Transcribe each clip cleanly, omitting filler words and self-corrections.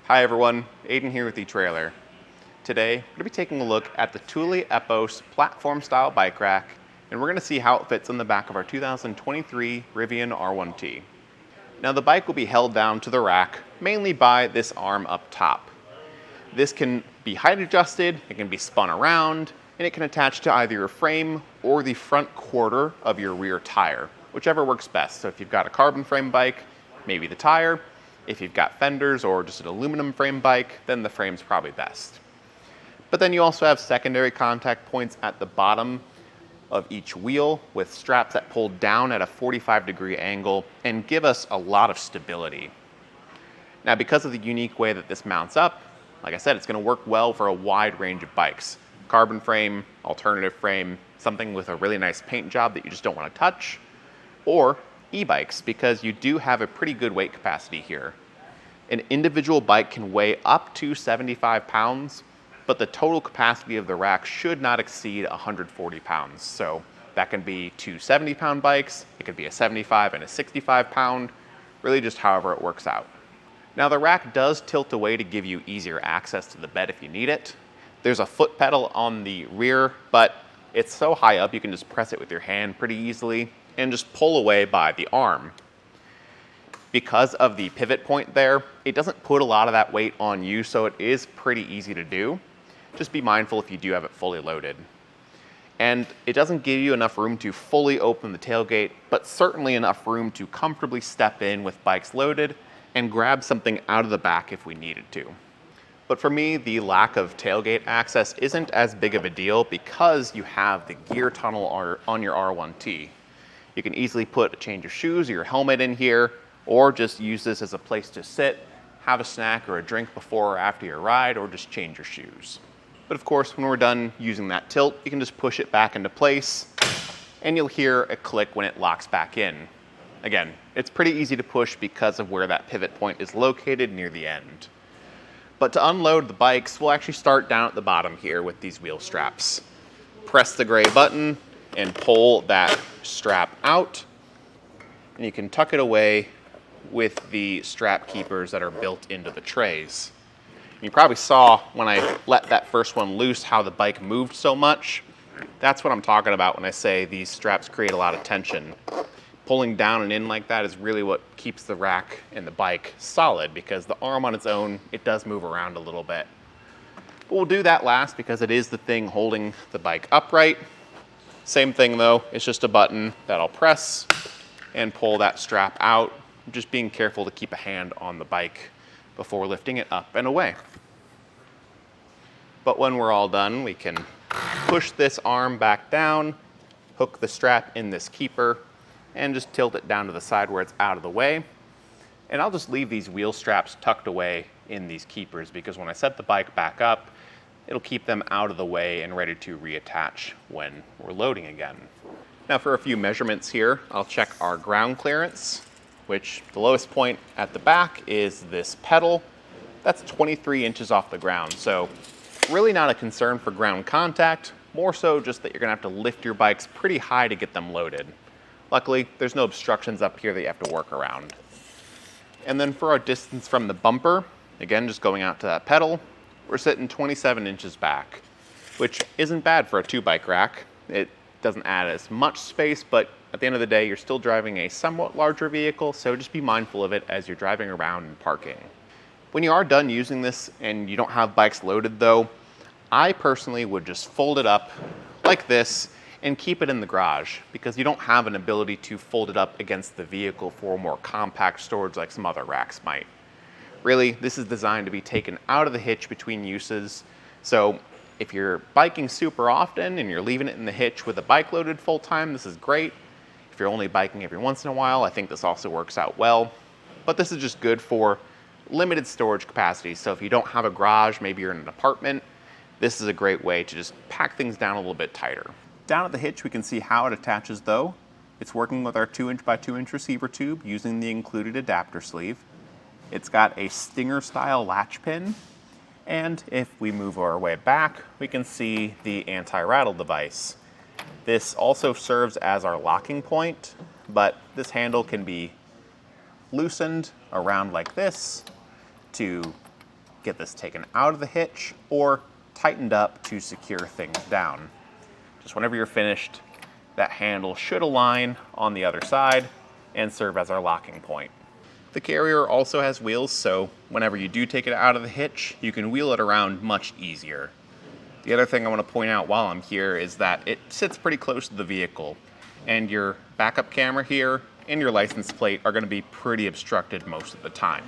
Hi everyone, Aiden here with etrailer. Today, we're going to be taking a look at the Thule Epos platform style bike rack, and we're going to see how it fits on the back of our 2023 Rivian R1T. Now the bike will be held down to the rack mainly by this arm up top. This can be height adjusted, it can be spun around, and it can attach to either your frame or the front quarter of your rear tire, whichever works best. So if you've got a carbon frame bike, maybe the tire. If you've got fenders or just an aluminum frame bike, then the frame's probably best. But then you also have secondary contact points at the bottom of each wheel with straps that pull down at a 45-degree angle and give us a lot of stability. Now, because of the unique way that this mounts up, like I said, it's going to work well for a wide range of bikes. Carbon frame, alternative frame, something with a really nice paint job that you just don't want to touch, or e-bikes, because you do have a pretty good weight capacity here. An individual bike can weigh up to 75 pounds, but the total capacity of the rack should not exceed 140 pounds. So that can be two 70-pound bikes, it could be a 75 and a 65 pound, really just however it works out. Now the rack does tilt away to give you easier access to the bed if you need it. There's a foot pedal on the rear, but it's so high up you can just press it with your hand pretty easily and just pull away by the arm. Because of the pivot point there, it doesn't put a lot of that weight on you, so it is pretty easy to do. Just be mindful if you do have it fully loaded. And it doesn't give you enough room to fully open the tailgate, but certainly enough room to comfortably step in with bikes loaded and grab something out of the back if we needed to. But for me, the lack of tailgate access isn't as big of a deal because you have the gear tunnel on your R1T. You can easily put a change of shoes or your helmet in here, or just use this as a place to sit, have a snack or a drink before or after your ride, or just change your shoes. But of course, when we're done using that tilt, you can just push it back into place, and you'll hear a click when it locks back in. Again, it's pretty easy to push because of where that pivot point is located near the end. But to unload the bikes, we'll actually start down at the bottom here with these wheel straps. Press the gray button and pull that strap out, and you can tuck it away with the strap keepers that are built into the trays. You probably saw when I let that first one loose how the bike moved so much. That's what I'm talking about when I say these straps create a lot of tension. Pulling down and in like that is really what keeps the rack and the bike solid, because the arm on its own, it does move around a little bit. But we'll do that last because it is the thing holding the bike upright. Same thing though, it's just a button that I'll press and pull that strap out, just being careful to keep a hand on the bike before lifting it up and away. But when we're all done, we can push this arm back down, hook the strap in this keeper, and just tilt it down to the side where it's out of the way. And I'll just leave these wheel straps tucked away in these keepers because when I set the bike back up, it'll keep them out of the way and ready to reattach when we're loading again. Now for a few measurements here, I'll check our ground clearance, which the lowest point at the back is this pedal. That's 23 inches off the ground, so really not a concern for ground contact, more so just that you're gonna have to lift your bikes pretty high to get them loaded. Luckily, there's no obstructions up here that you have to work around. And then for our distance from the bumper, again, just going out to that pedal, we're sitting 27 inches back, which isn't bad for a 2-bike rack. It doesn't add as much space, but at the end of the day, you're still driving a somewhat larger vehicle, so just be mindful of it as you're driving around and parking. When you are done using this and you don't have bikes loaded though, I personally would just fold it up like this and keep it in the garage because you don't have an ability to fold it up against the vehicle for more compact storage like some other racks might. Really, this is designed to be taken out of the hitch between uses. So if you're biking super often and you're leaving it in the hitch with a bike loaded full time, this is great. If you're only biking every once in a while, I think this also works out well. But this is just good for limited storage capacity. So if you don't have a garage, maybe you're in an apartment, this is a great way to just pack things down a little bit tighter. Down at the hitch, we can see how it attaches though. It's working with our 2-inch by 2-inch receiver tube using the included adapter sleeve. It's got a stinger style latch pin. And if we move our way back, we can see the anti-rattle device. This also serves as our locking point, but this handle can be loosened around like this to get this taken out of the hitch or tightened up to secure things down. Just whenever you're finished, that handle should align on the other side and serve as our locking point. The carrier also has wheels, so whenever you do take it out of the hitch, you can wheel it around much easier. The other thing I want to point out while I'm here is that it sits pretty close to the vehicle, and your backup camera here and your license plate are going to be pretty obstructed most of the time.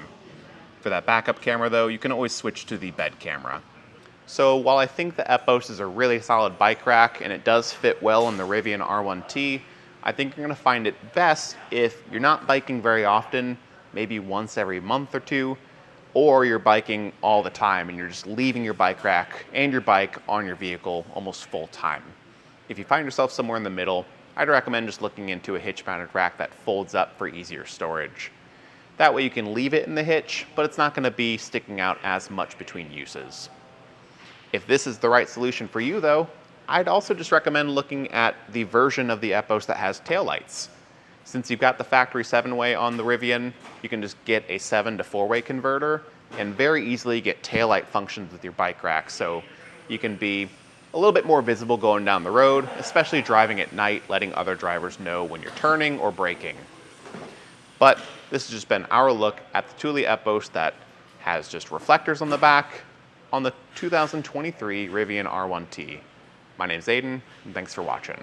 For that backup camera though, you can always switch to the bed camera. So while I think the Epos is a really solid bike rack and it does fit well in the Rivian R1T, I think you're going to find it best if you're not biking very often, maybe once every month or two, or you're biking all the time and you're just leaving your bike rack and your bike on your vehicle almost full time. If you find yourself somewhere in the middle, I'd recommend just looking into a hitch-mounted rack that folds up for easier storage. That way you can leave it in the hitch, but it's not going to be sticking out as much between uses. If this is the right solution for you though, I'd also just recommend looking at the version of the Epos that has taillights. Since you've got the factory 7-way on the Rivian, you can just get a 7 to 4-way converter and very easily get taillight functions with your bike rack, so you can be a little bit more visible going down the road, especially driving at night, letting other drivers know when you're turning or braking. But this has just been our look at the Thule Epos that has just reflectors on the back on the 2023 Rivian R1T. My name's Aiden, and thanks for watching.